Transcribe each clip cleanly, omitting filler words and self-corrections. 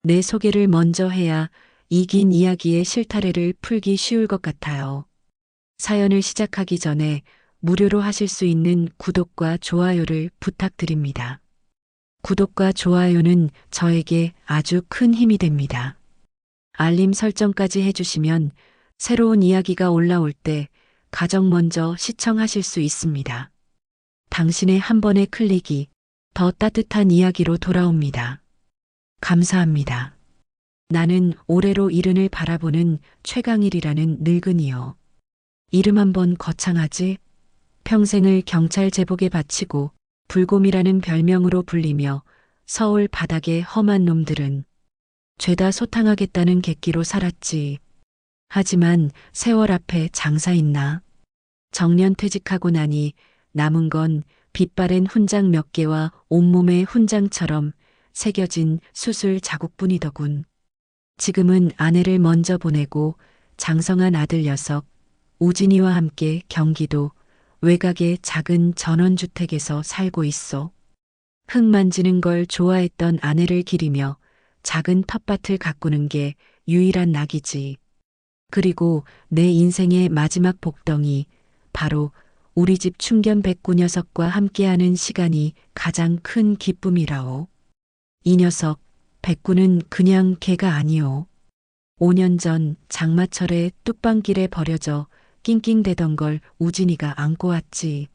내 소개를 먼저 해야 이 긴 이야기의 실타래를 풀기 쉬울 것 같아요. 사연을 시작하기 전에 무료로 하실 수 있는 구독과 좋아요를 부탁드립니다. 구독과 좋아요는 저에게 아주 큰 힘이 됩니다. 알림 설정까지 해주시면 새로운 이야기가 올라올 때 가장 먼저 시청하실 수 있습니다. 당신의 한 번의 클릭이 더 따뜻한 이야기로 돌아옵니다. 감사합니다. 나는 올해로 이른을 바라보는 최강일이라는 늙은이요. 이름 한번 거창하지? 평생을 경찰 제복에 바치고 불곰이라는 별명으로 불리며 서울 바닥의 험한 놈들은 죄다 소탕하겠다는 객기로 살았지. 하지만 세월 앞에 장사 있나? 정년 퇴직하고 나니 남은 건 빛바랜 훈장 몇 개와 온몸에 훈장처럼 새겨진 수술 자국뿐이더군. 지금은 아내를 먼저 보내고 장성한 아들 녀석 우진이와 함께 경기도 외곽의 작은 전원주택에서 살고 있어. 흙 만지는 걸 좋아했던 아내를 기리며 작은 텃밭을 가꾸는 게 유일한 낙이지. 그리고 내 인생의 마지막 복덩이, 바로 우리 집 충견 백구 녀석과 함께하는 시간이 가장 큰 기쁨이라오. 이 녀석, 백구는 그냥 개가 아니오. 5년 전 장마철에 뚝방길에 버려져 낑낑대던 걸 우진이가 안고 왔지.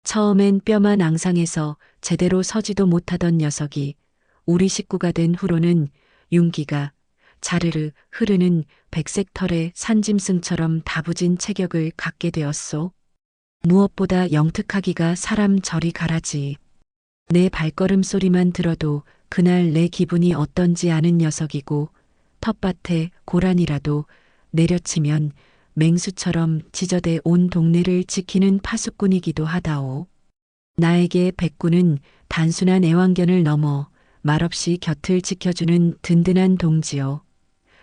처음엔 뼈만 앙상해서 제대로 서지도 못하던 녀석이 우리 식구가 된 후로는 윤기가 자르르 흐르는 백색 털의 산짐승처럼 다부진 체격을 갖게 되었소. 무엇보다 영특하기가 사람 저리 가라지. 내 발걸음 소리만 들어도 그날 내 기분이 어떤지 아는 녀석이고, 텃밭에 고란이라도 내려치면 맹수처럼 지저대 온 동네를 지키는 파수꾼이기도 하다오. 나에게 백구는 단순한 애완견을 넘어 말없이 곁을 지켜주는 든든한 동지요.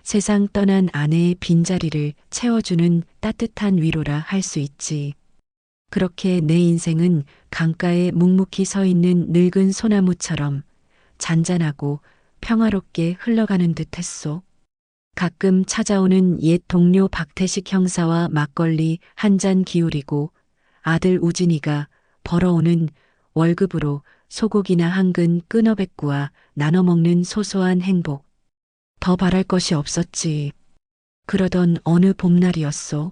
세상 떠난 아내의 빈자리를 채워주는 따뜻한 위로라 할 수 있지. 그렇게 내 인생은 강가에 묵묵히 서 있는 늙은 소나무처럼 잔잔하고 평화롭게 흘러가는 듯했소. 가끔 찾아오는 옛 동료 박태식 형사와 막걸리 한 잔 기울이고 아들 우진이가 벌어오는 월급으로 소고기나 한근 끊어뵙구와 나눠 먹는 소소한 행복. 더 바랄 것이 없었지. 그러던 어느 봄날이었소.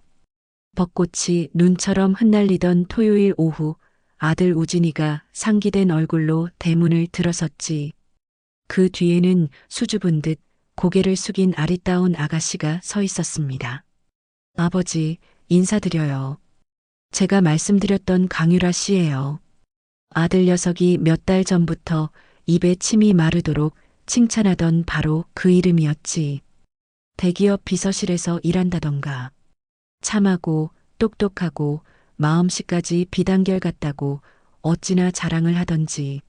벚꽃이 눈처럼 흩날리던 토요일 오후, 아들 우진이가 상기된 얼굴로 대문을 들어섰지. 그 뒤에는 수줍은 듯 고개를 숙인 아리따운 아가씨가 서 있었습니다. 아버지, 인사드려요. 제가 말씀드렸던 강유라 씨예요. 아들 녀석이 몇 달 전부터 입에 침이 마르도록 칭찬하던 바로 그 이름이었지. 대기업 비서실에서 일한다던가. 참하고 똑똑하고 마음씨까지 비단결 같다고 어찌나 자랑을 하던지.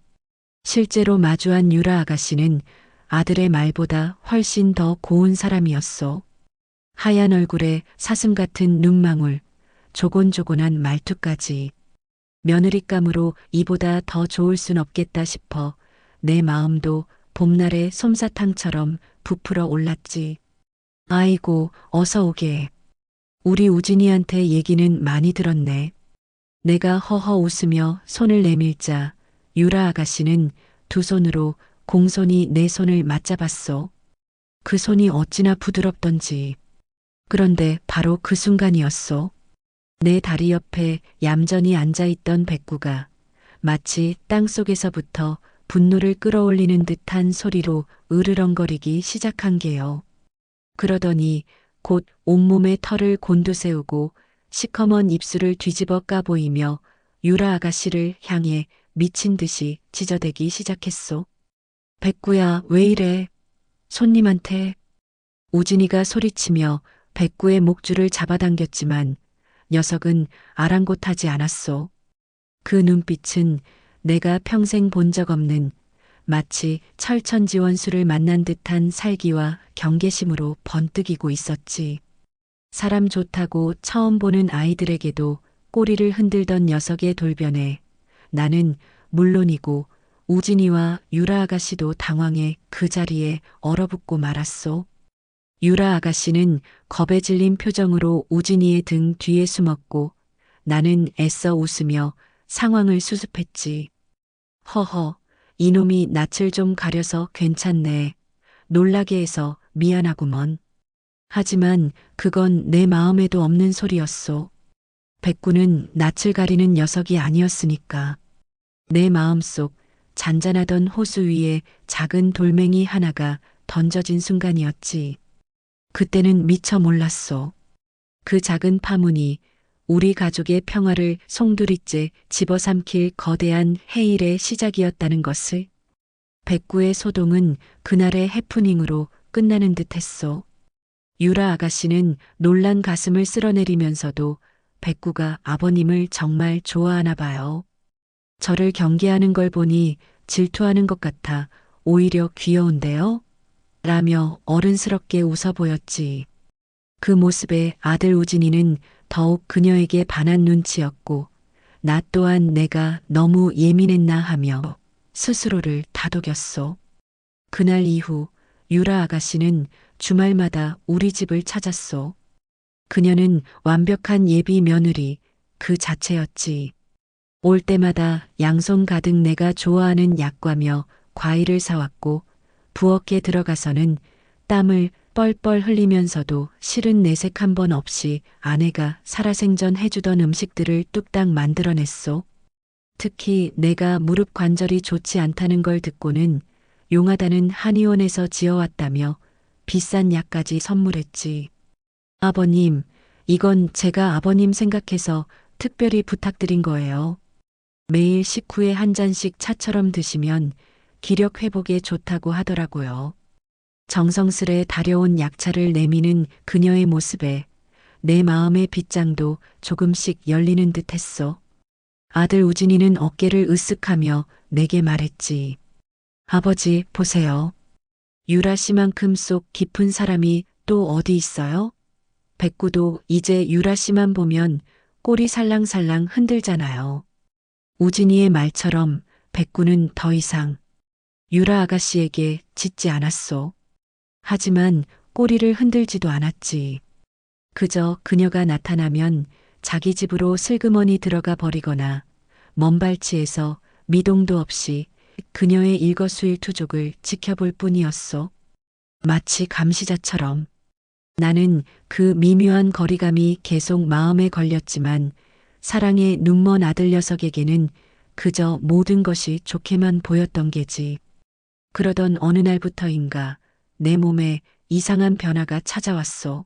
실제로 마주한 유라 아가씨는 아들의 말보다 훨씬 더 고운 사람이었소. 하얀 얼굴에 사슴 같은 눈망울, 조곤조곤한 말투까지. 며느리감으로 이보다 더 좋을 순 없겠다 싶어 내 마음도 봄날의 솜사탕처럼 부풀어 올랐지. 아이고, 어서 오게. 우리 우진이한테 얘기는 많이 들었네. 내가 허허 웃으며 손을 내밀자 유라 아가씨는 두 손으로 공손히 내 손을 맞잡았어. 그 손이 어찌나 부드럽던지. 그런데 바로 그 순간이었어. 내 다리 옆에 얌전히 앉아있던 백구가 마치 땅속에서부터 분노를 끌어올리는 듯한 소리로 으르렁거리기 시작한 게요. 그러더니 곧 온몸에 털을 곤두세우고 시커먼 입술을 뒤집어 까보이며 유라 아가씨를 향해 미친 듯이 지저대기 시작했소. 백구야, 왜 이래? 손님한테. 우진이가 소리치며 백구의 목줄을 잡아당겼지만 녀석은 아랑곳하지 않았소. 그 눈빛은 내가 평생 본 적 없는 마치 철천지원수를 만난 듯한 살기와 경계심으로 번뜩이고 있었지. 사람 좋다고 처음 보는 아이들에게도 꼬리를 흔들던 녀석의 돌변에 나는 물론이고 우진이와 유라 아가씨도 당황해 그 자리에 얼어붙고 말았소. 유라 아가씨는 겁에 질린 표정으로 우진이의 등 뒤에 숨었고 나는 애써 웃으며 상황을 수습했지. 허허, 이놈이 낯을 좀 가려서 괜찮네. 놀라게 해서 미안하구먼. 하지만 그건 내 마음에도 없는 소리였소. 백구는 낯을 가리는 녀석이 아니었으니까. 내 마음속 잔잔하던 호수 위에 작은 돌멩이 하나가 던져진 순간이었지. 그때는 미처 몰랐소. 그 작은 파문이 우리 가족의 평화를 송두리째 집어삼킬 거대한 해일의 시작이었다는 것을. 백구의 소동은 그날의 해프닝으로 끝나는 듯했소. 유라 아가씨는 놀란 가슴을 쓸어내리면서도 백구가 아버님을 정말 좋아하나 봐요. 저를 경계하는 걸 보니 질투하는 것 같아 오히려 귀여운데요? 라며 어른스럽게 웃어 보였지. 그 모습에 아들 우진이는 더욱 그녀에게 반한 눈치였고 나 또한 내가 너무 예민했나 하며 스스로를 다독였소. 그날 이후 유라 아가씨는 주말마다 우리 집을 찾았소. 그녀는 완벽한 예비 며느리 그 자체였지. 올 때마다 양손 가득 내가 좋아하는 약과며 과일을 사왔고 부엌에 들어가서는 땀을 뻘뻘 흘리면서도 싫은 내색 한 번 없이 아내가 살아생전 해주던 음식들을 뚝딱 만들어냈소. 특히 내가 무릎 관절이 좋지 않다는 걸 듣고는 용하다는 한의원에서 지어왔다며 비싼 약까지 선물했지. 아버님, 이건 제가 아버님 생각해서 특별히 부탁드린 거예요. 매일 식후에 한 잔씩 차처럼 드시면 기력 회복에 좋다고 하더라고요. 정성스레 다려온 약차를 내미는 그녀의 모습에 내 마음의 빗장도 조금씩 열리는 듯 했어. 아들 우진이는 어깨를 으쓱하며 내게 말했지. 아버지, 보세요. 유라 씨만큼 속 깊은 사람이 또 어디 있어요? 백구도 이제 유라 씨만 보면 꼬리 살랑살랑 흔들잖아요. 우진이의 말처럼 백구는 더 이상 유라 아가씨에게 짖지 않았소. 하지만 꼬리를 흔들지도 않았지. 그저 그녀가 나타나면 자기 집으로 슬그머니 들어가 버리거나 먼 발치에서 미동도 없이 그녀의 일거수일투족을 지켜볼 뿐이었소. 마치 감시자처럼. 나는 그 미묘한 거리감이 계속 마음에 걸렸지만 사랑의 눈먼 아들 녀석에게는 그저 모든 것이 좋게만 보였던 게지. 그러던 어느 날부터인가 내 몸에 이상한 변화가 찾아왔소.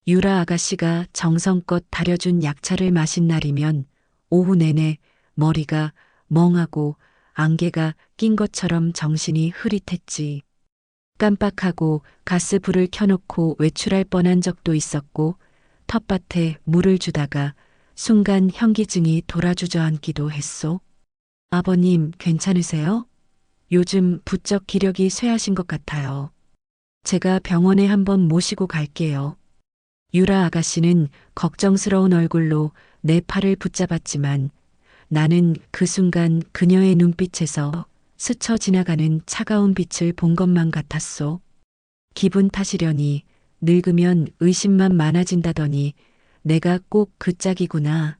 유라 아가씨가 정성껏 다려준 약차를 마신 날이면 오후 내내 머리가 멍하고 안개가 낀 것처럼 정신이 흐릿했지. 깜빡하고 가스불을 켜놓고 외출할 뻔한 적도 있었고 텃밭에 물을 주다가 순간 현기증이 돌아주저앉기도 했소. 아버님 괜찮으세요? 요즘 부쩍 기력이 쇠하신 것 같아요. 제가 병원에 한번 모시고 갈게요. 유라 아가씨는 걱정스러운 얼굴로 내 팔을 붙잡았지만 나는 그 순간 그녀의 눈빛에서 스쳐 지나가는 차가운 빛을 본 것만 같았소. 기분 탓이려니 늙으면 의심만 많아진다더니 내가 꼭 그 짝이구나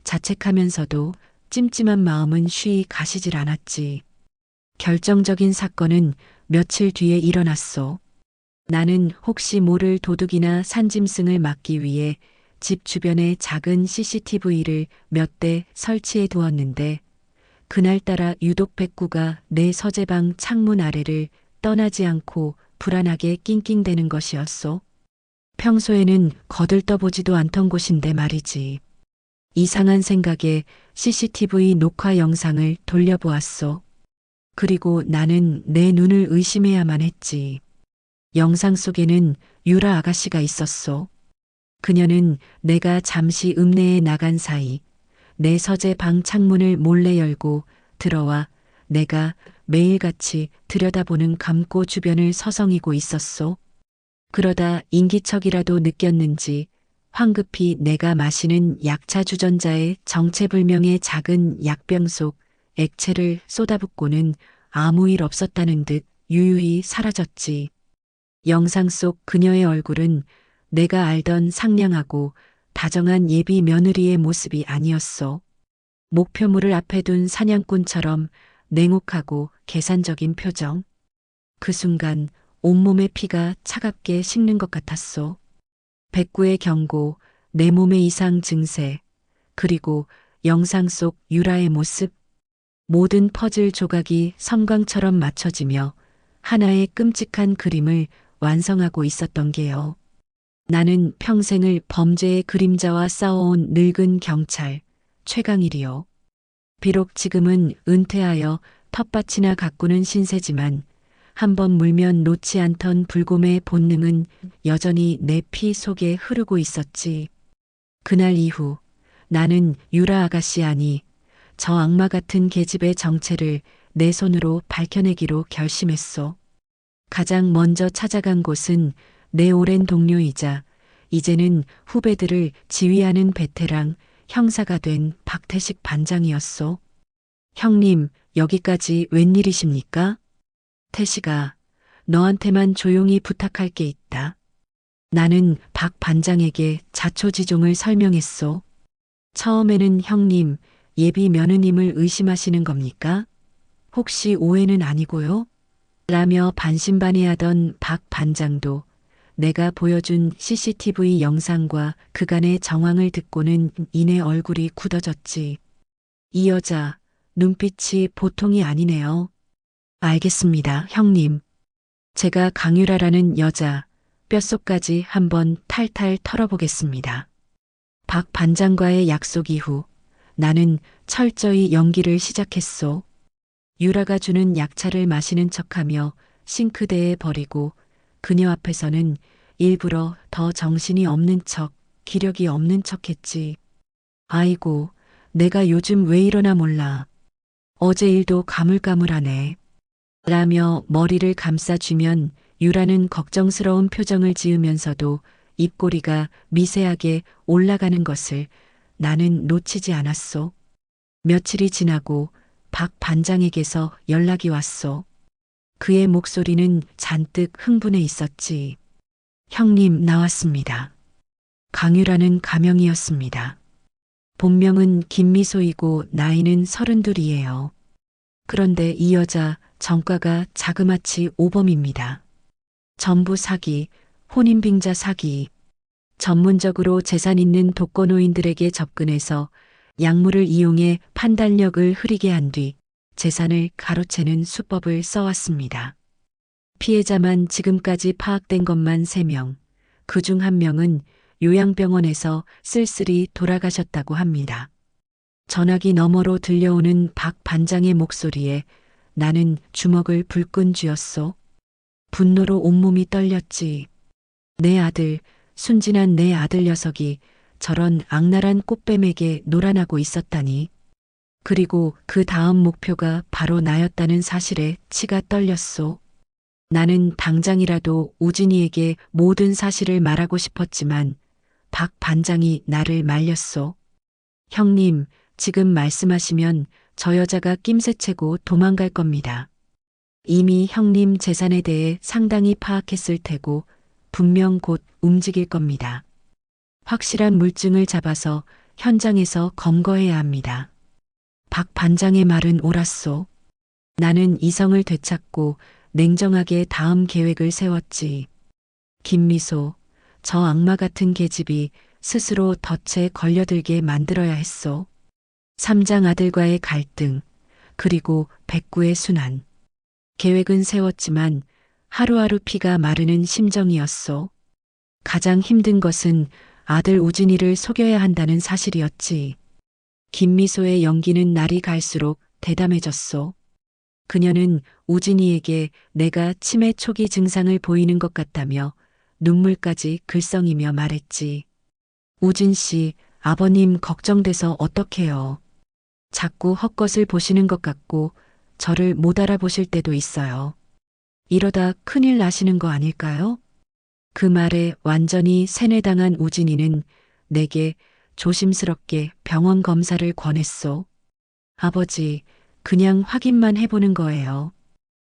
자책하면서도 찜찜한 마음은 쉬이 가시질 않았지. 결정적인 사건은 며칠 뒤에 일어났소. 나는 혹시 모를 도둑이나 산짐승을 막기 위해 집 주변에 작은 CCTV를 몇 대 설치해 두었는데 그날따라 유독 백구가 내 서재방 창문 아래를 떠나지 않고 불안하게 낑낑대는 것이었소. 평소에는 거들떠보지도 않던 곳인데 말이지. 이상한 생각에 CCTV 녹화 영상을 돌려보았소. 그리고 나는 내 눈을 의심해야만 했지. 영상 속에는 유라 아가씨가 있었소. 그녀는 내가 잠시 읍내에 나간 사이 내 서재 방 창문을 몰래 열고 들어와 내가 매일같이 들여다보는 감고 주변을 서성이고 있었소. 그러다 인기척이라도 느꼈는지 황급히 내가 마시는 약차 주전자의 정체불명의 작은 약병 속 액체를 쏟아붓고는 아무 일 없었다는 듯 유유히 사라졌지. 영상 속 그녀의 얼굴은 내가 알던 상냥하고 다정한 예비 며느리의 모습이 아니었어. 목표물을 앞에 둔 사냥꾼처럼 냉혹하고 계산적인 표정. 그 순간 온몸의 피가 차갑게 식는 것 같았소. 백구의 경고, 내 몸의 이상 증세, 그리고 영상 속 유라의 모습. 모든 퍼즐 조각이 섬광처럼 맞춰지며 하나의 끔찍한 그림을 완성하고 있었던 게요. 나는 평생을 범죄의 그림자와 싸워온 늙은 경찰, 최강일이요. 비록 지금은 은퇴하여 텃밭이나 가꾸는 신세지만 한번 물면 놓지 않던 불곰의 본능은 여전히 내 피 속에 흐르고 있었지. 그날 이후 나는 유라 아가씨 아니 저 악마 같은 계집의 정체를 내 손으로 밝혀내기로 결심했소. 가장 먼저 찾아간 곳은 내 오랜 동료이자 이제는 후배들을 지휘하는 베테랑 형사가 된 박태식 반장이었소. 형님, 여기까지 웬일이십니까? 태식아, 너한테만 조용히 부탁할 게 있다. 나는 박 반장에게 자초지종을 설명했소. 처음에는 형님, 예비 며느님을 의심하시는 겁니까? 혹시 오해는 아니고요? 라며 반신반의하던 박 반장도 내가 보여준 CCTV 영상과 그간의 정황을 듣고는 이내 얼굴이 굳어졌지. 이 여자, 눈빛이 보통이 아니네요. 알겠습니다, 형님. 제가 강유라라는 여자, 뼛속까지 한번 탈탈 털어보겠습니다. 박 반장과의 약속 이후 나는 철저히 연기를 시작했소. 유라가 주는 약차를 마시는 척하며 싱크대에 버리고 그녀 앞에서는 일부러 더 정신이 없는 척, 기력이 없는 척 했지. 아이고, 내가 요즘 왜 이러나 몰라. 어제 일도 가물가물하네. 라며 머리를 감싸주면 유라는 걱정스러운 표정을 지으면서도 입꼬리가 미세하게 올라가는 것을 나는 놓치지 않았소. 며칠이 지나고 박 반장에게서 연락이 왔소. 그의 목소리는 잔뜩 흥분해 있었지. 형님 나왔습니다. 강유라는 가명이었습니다. 본명은 김미소이고 나이는 32이에요. 그런데 이 여자 정가가 자그마치 오범입니다. 전부 사기, 혼인빙자 사기. 전문적으로 재산 있는 독거노인들에게 접근해서 약물을 이용해 판단력을 흐리게 한 뒤 재산을 가로채는 수법을 써왔습니다. 피해자만 지금까지 파악된 것만 3명, 그중 1명은 요양병원에서 쓸쓸히 돌아가셨다고 합니다. 전화기 너머로 들려오는 박 반장의 목소리에 나는 주먹을 불끈 쥐었소. 분노로 온몸이 떨렸지. 내 아들, 순진한 내 아들 녀석이 저런 악랄한 꽃뱀에게 놀아나고 있었다니. 그리고 그 다음 목표가 바로 나였다는 사실에 치가 떨렸소. 나는 당장이라도 우진이에게 모든 사실을 말하고 싶었지만 박 반장이 나를 말렸소. 형님, 지금 말씀하시면 저 여자가 낌새채고 도망갈 겁니다. 이미 형님 재산에 대해 상당히 파악했을 테고 분명 곧 움직일 겁니다. 확실한 물증을 잡아서 현장에서 검거해야 합니다. 박 반장의 말은 옳았소. 나는 이성을 되찾고 냉정하게 다음 계획을 세웠지. 김미소, 저 악마 같은 계집이 스스로 덫에 걸려들게 만들어야 했소. 삼장 아들과의 갈등, 그리고 백구의 순환. 계획은 세웠지만 하루하루 피가 마르는 심정이었소. 가장 힘든 것은 아들 우진이를 속여야 한다는 사실이었지. 김미소의 연기는 날이 갈수록 대담해졌소. 그녀는 우진이에게 내가 치매 초기 증상을 보이는 것 같다며 눈물까지 글썽이며 말했지. 우진 씨, 아버님 걱정돼서 어떡해요. 자꾸 헛것을 보시는 것 같고 저를 못 알아보실 때도 있어요. 이러다 큰일 나시는 거 아닐까요? 그 말에 완전히 세뇌당한 우진이는 내게 조심스럽게 병원 검사를 권했소. 아버지, 그냥 확인만 해보는 거예요.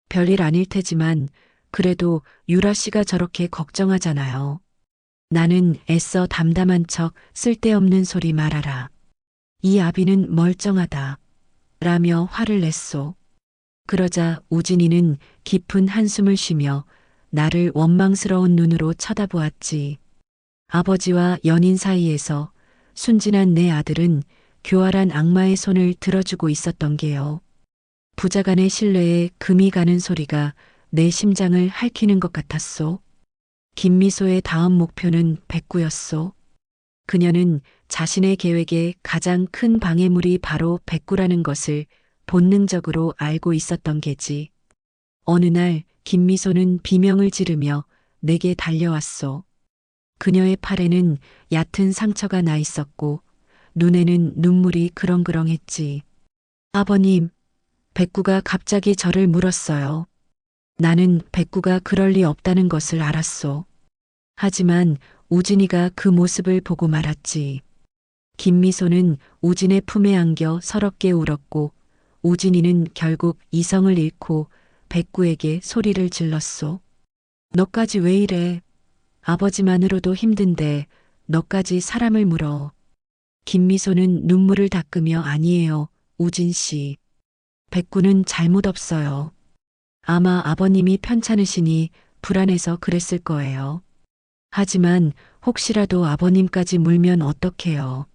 별일 아닐 테지만 그래도 유라 씨가 저렇게 걱정하잖아요. 나는 애써 담담한 척 쓸데없는 소리 말아라. 이 아비는 멀쩡하다. 라며 화를 냈소. 그러자 우진이는 깊은 한숨을 쉬며 나를 원망스러운 눈으로 쳐다보았지. 아버지와 연인 사이에서 순진한 내 아들은 교활한 악마의 손을 들어주고 있었던 게요. 부자간의 신뢰에 금이 가는 소리가 내 심장을 핥히는 것 같았소. 김미소의 다음 목표는 백구였소. 그녀는 자신의 계획의 가장 큰 방해물이 바로 백구라는 것을 본능적으로 알고 있었던 게지. 어느 날 김미소는 비명을 지르며 내게 달려왔소. 그녀의 팔에는 얕은 상처가 나 있었고 눈에는 눈물이 그렁그렁했지. 아버님, 백구가 갑자기 저를 물었어요. 나는 백구가 그럴 리 없다는 것을 알았소. 하지만 우진이가 그 모습을 보고 말았지. 김미소는 우진의 품에 안겨 서럽게 울었고 우진이는 결국 이성을 잃고 백구에게 소리를 질렀소. 너까지 왜 이래? 아버지만으로도 힘든데 너까지 사람을 물어. 김미소는 눈물을 닦으며 아니에요, 우진 씨. 백구는 잘못 없어요. 아마 아버님이 편찮으시니 불안해서 그랬을 거예요. 하지만 혹시라도 아버님까지 물면 어떡해요.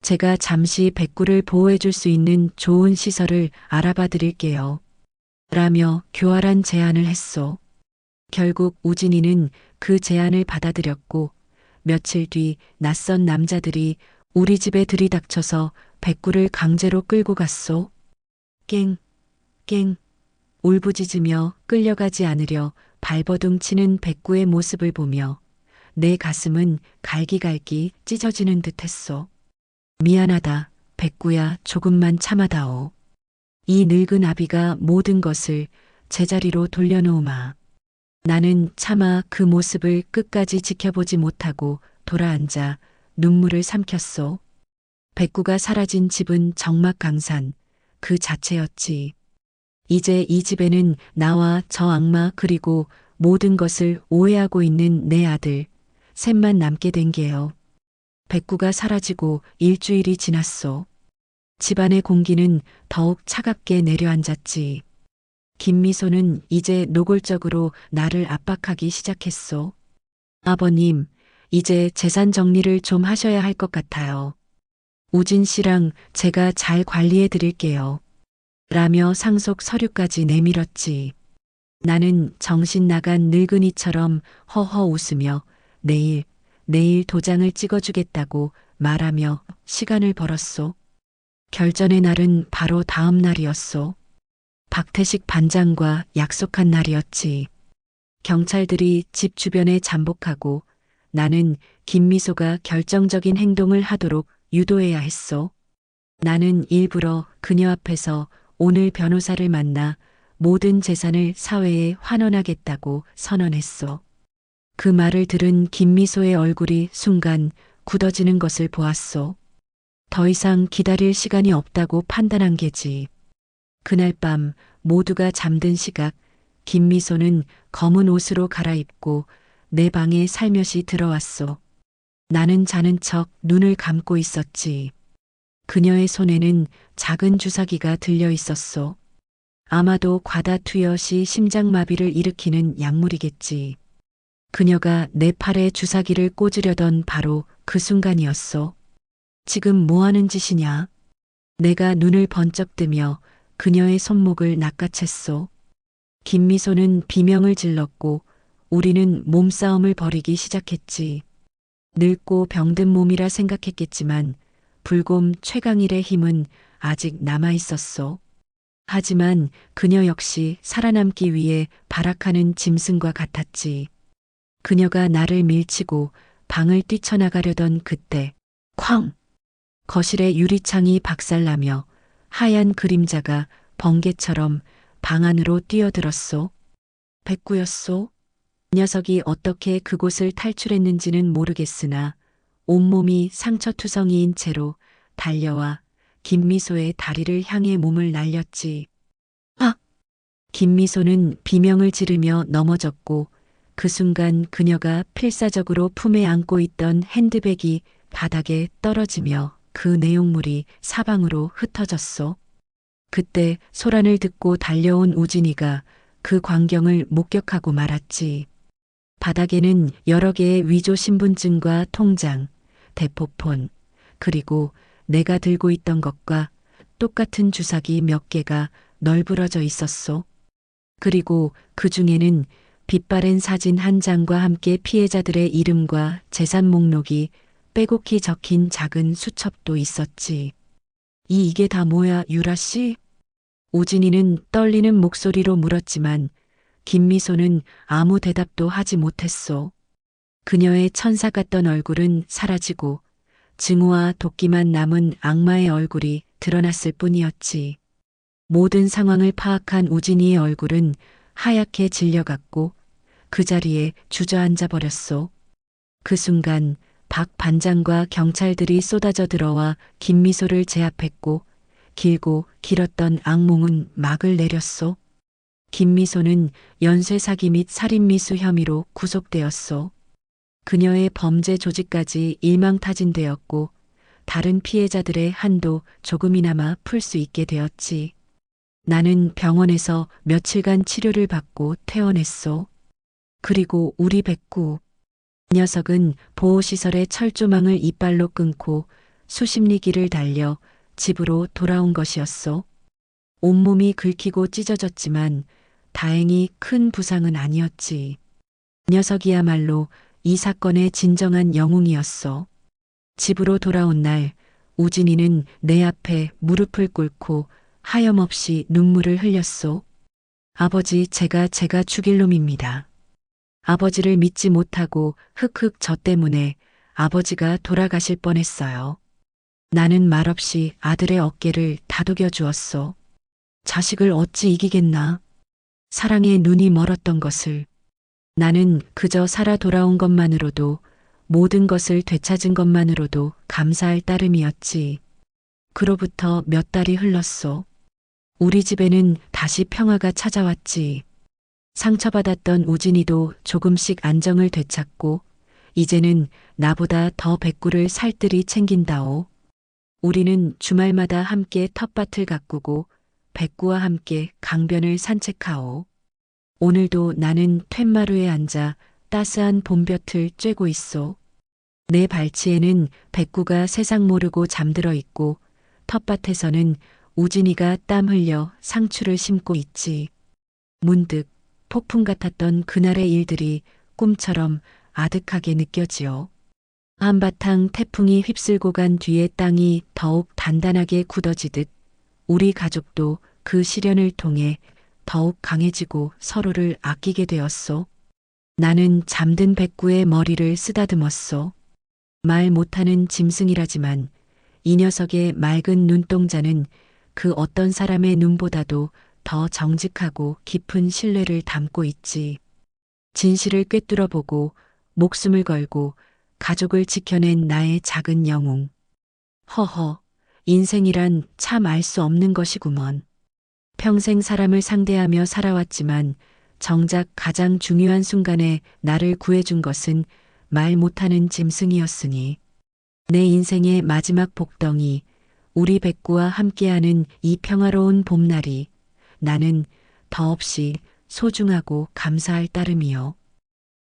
제가 잠시 백구를 보호해 줄 수 있는 좋은 시설을 알아봐 드릴게요. 라며 교활한 제안을 했소. 결국 우진이는 그 제안을 받아들였고 며칠 뒤 낯선 남자들이 우리 집에 들이닥쳐서 백구를 강제로 끌고 갔소. 깽, 깽, 울부짖으며 끌려가지 않으려 발버둥 치는 백구의 모습을 보며 내 가슴은 갈기갈기 찢어지는 듯했소. 미안하다, 백구야, 조금만 참아다오. 이 늙은 아비가 모든 것을 제자리로 돌려놓으마. 나는 차마 그 모습을 끝까지 지켜보지 못하고 돌아앉아 눈물을 삼켰소. 백구가 사라진 집은 적막강산 그 자체였지. 이제 이 집에는 나와 저 악마 그리고 모든 것을 오해하고 있는 내 아들 셋만 남게 된 게요. 백구가 사라지고 일주일이 지났소. 집안의 공기는 더욱 차갑게 내려앉았지. 김미소는 이제 노골적으로 나를 압박하기 시작했소. 아버님, 이제 재산 정리를 좀 하셔야 할 것 같아요. 우진 씨랑 제가 잘 관리해 드릴게요. 라며 상속 서류까지 내밀었지. 나는 정신 나간 늙은이처럼 허허 웃으며 내일 도장을 찍어주겠다고 말하며 시간을 벌었소. 결전의 날은 바로 다음 날이었소. 박태식 반장과 약속한 날이었지. 경찰들이 집 주변에 잠복하고 나는 김미소가 결정적인 행동을 하도록 유도해야 했소. 나는 일부러 그녀 앞에서 오늘 변호사를 만나 모든 재산을 사회에 환원하겠다고 선언했소. 그 말을 들은 김미소의 얼굴이 순간 굳어지는 것을 보았소. 더 이상 기다릴 시간이 없다고 판단한 게지. 그날 밤 모두가 잠든 시각 김미소는 검은 옷으로 갈아입고 내 방에 살며시 들어왔소. 나는 자는 척 눈을 감고 있었지. 그녀의 손에는 작은 주사기가 들려 있었소. 아마도 과다 투여시 심장마비를 일으키는 약물이겠지. 그녀가 내 팔에 주사기를 꽂으려던 바로 그 순간이었소. 지금 뭐 하는 짓이냐? 내가 눈을 번쩍 뜨며 그녀의 손목을 낚아챘소. 김미소는 비명을 질렀고 우리는 몸싸움을 벌이기 시작했지. 늙고 병든 몸이라 생각했겠지만 불곰 최강일의 힘은 아직 남아 있었소. 하지만 그녀 역시 살아남기 위해 발악하는 짐승과 같았지. 그녀가 나를 밀치고 방을 뛰쳐나가려던 그때 쾅! 거실의 유리창이 박살나며 하얀 그림자가 번개처럼 방 안으로 뛰어들었소. 백구였소. 녀석이 어떻게 그곳을 탈출했는지는 모르겠으나 온몸이 상처투성이인 채로 달려와 김미소의 다리를 향해 몸을 날렸지. 아! 김미소는 비명을 지르며 넘어졌고 그 순간 그녀가 필사적으로 품에 안고 있던 핸드백이 바닥에 떨어지며 그 내용물이 사방으로 흩어졌소. 그때 소란을 듣고 달려온 우진이가 그 광경을 목격하고 말았지. 바닥에는 여러 개의 위조 신분증과 통장, 대포폰, 그리고 내가 들고 있던 것과 똑같은 주사기 몇 개가 널브러져 있었소. 그리고 그 중에는 빛바랜 사진 한 장과 함께 피해자들의 이름과 재산 목록이 빼곡히 적힌 작은 수첩도 있었지. 이게 다 뭐야, 유라 씨? 오진이는 떨리는 목소리로 물었지만 김미소는 아무 대답도 하지 못했소. 그녀의 천사 같던 얼굴은 사라지고 증오와 도끼만 남은 악마의 얼굴이 드러났을 뿐이었지. 모든 상황을 파악한 우진이의 얼굴은 하얗게 질려갔고 그 자리에 주저앉아 버렸소. 그 순간 박 반장과 경찰들이 쏟아져 들어와 김미소를 제압했고 길고 길었던 악몽은 막을 내렸소. 김미소는 연쇄 사기 및 살인미수 혐의로 구속되었소. 그녀의 범죄 조직까지 일망타진되었고 다른 피해자들의 한도 조금이나마 풀 수 있게 되었지. 나는 병원에서 며칠간 치료를 받고 퇴원했소. 그리고 우리 백구. 녀석은 보호시설의 철조망을 이빨로 끊고 수십리 길을 달려 집으로 돌아온 것이었소. 온몸이 긁히고 찢어졌지만 다행히 큰 부상은 아니었지. 녀석이야말로 이 사건의 진정한 영웅이었어. 집으로 돌아온 날 우진이는 내 앞에 무릎을 꿇고 하염없이 눈물을 흘렸소. 아버지, 제가 죽일 놈입니다. 아버지를 믿지 못하고 흑흑 저 때문에 아버지가 돌아가실 뻔했어요. 나는 말없이 아들의 어깨를 다독여 주었소. 자식을 어찌 이기겠나. 사랑에 눈이 멀었던 것을. 나는 그저 살아 돌아온 것만으로도 모든 것을 되찾은 것만으로도 감사할 따름이었지. 그로부터 몇 달이 흘렀소. 우리 집에는 다시 평화가 찾아왔지. 상처받았던 우진이도 조금씩 안정을 되찾고 이제는 나보다 더 백구를 살뜰히 챙긴다오. 우리는 주말마다 함께 텃밭을 가꾸고 백구와 함께 강변을 산책하오. 오늘도 나는 툇마루에 앉아 따스한 봄볕을 쬐고 있소. 내 발치에는 백구가 세상 모르고 잠들어 있고 텃밭에서는 우진이가 땀 흘려 상추를 심고 있지. 문득 폭풍 같았던 그날의 일들이 꿈처럼 아득하게 느껴지어. 한바탕 태풍이 휩쓸고 간 뒤에 땅이 더욱 단단하게 굳어지듯 우리 가족도 그 시련을 통해 더욱 강해지고 서로를 아끼게 되었소. 나는 잠든 백구의 머리를 쓰다듬었소. 말 못하는 짐승이라지만 이 녀석의 맑은 눈동자는 그 어떤 사람의 눈보다도 더 정직하고 깊은 신뢰를 담고 있지. 진실을 꿰뚫어 보고 목숨을 걸고 가족을 지켜낸 나의 작은 영웅. 허허, 인생이란 참 알 수 없는 것이구먼. 평생 사람을 상대하며 살아왔지만 정작 가장 중요한 순간에 나를 구해준 것은 말 못하는 짐승이었으니. 내 인생의 마지막 복덩이, 우리 백구와 함께하는 이 평화로운 봄날이 나는 더없이 소중하고 감사할 따름이요.